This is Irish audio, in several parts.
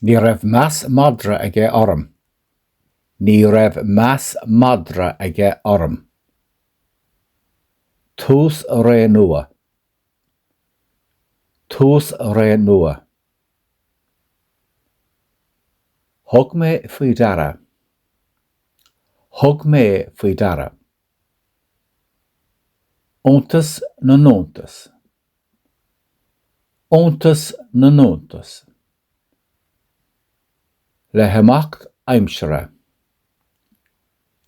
Ní raibh meas madra aige orm. Ní raibh meas madra aige orm. Tús ré nua. Tús ré nua. Thug mé faoi dara. Thug mé faoi dara. Óntas na nóntas. Óntas na nóntas. Le himeacht aimsire.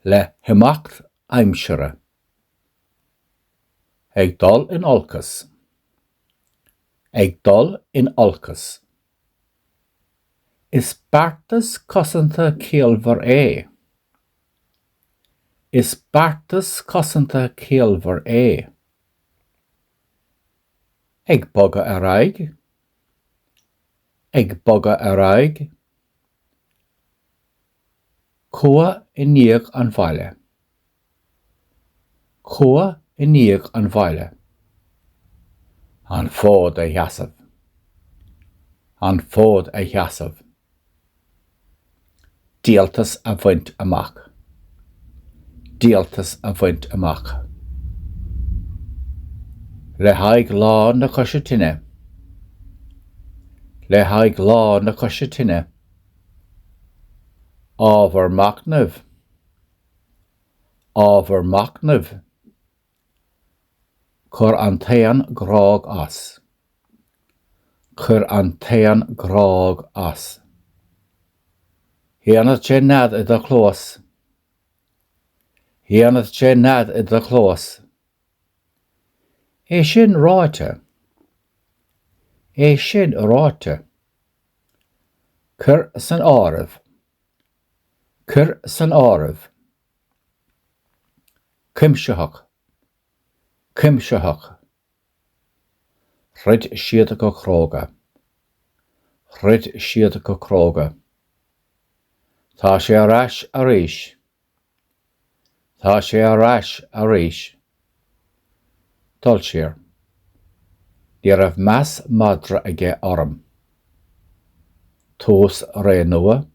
Le himeacht aimsire. Ag dul in olcas. Ag dul in olcas. Is beartas cosanta céalmhar é. Is beartas cosanta céalmhar é. Ag boga ar aghaidh. Ag boga ar aghaidh. Cua i níoch an bhaile. Cua i níoch an bhaile. An fód a sheasamh. An fód a sheasamh. Díaltas a bhaint amach. Díaltas a bhaint amach. Le haig lá na cosisitíne. Le haig lá na cosisitíne. Ábhar macnamh. Ábhar macnamh. Chur an taon grág as. Chur an taon grág as. Hianad sé nad I do chlós. Hianad sé nad I do chlós. É sin ráite. É sin ráite. Chur san áireamh. Chur san áireamh. Cimseach. Cimseach. Rid siad go cróga. Rid siad go cróga. Tá sé ar ais a rís. Tá sé ar ais a rís. Dul siar. Ní raibh meas madra aige orm. Tús ré nua.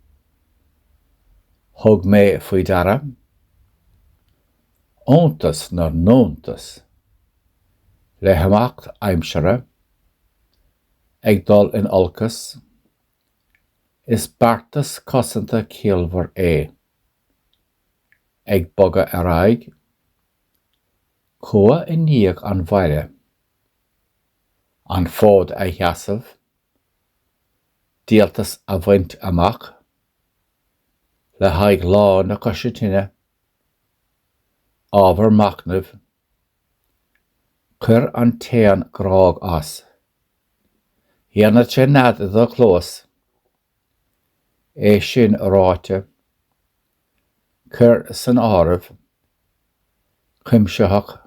Thug mé faoi dara. Óntas na nóntas. Le himeacht aimsire. Ag dul in olcas. Is beartas cosanta céalmhar é. Ag boga ar aghaidh. Cua i níoch an bhaile. An fód a sheasamh. Díaltas a bhaint amach. Le haig lá na cosisitíne. Ábhar macnamh. Chur an taon grág as. Hianad sé nad I do chlós. É sin ráite. Chur san áireamh. Cimseach.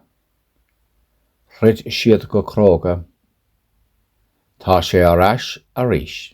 Rid siad go cróga. Tá sé ar ais a rís.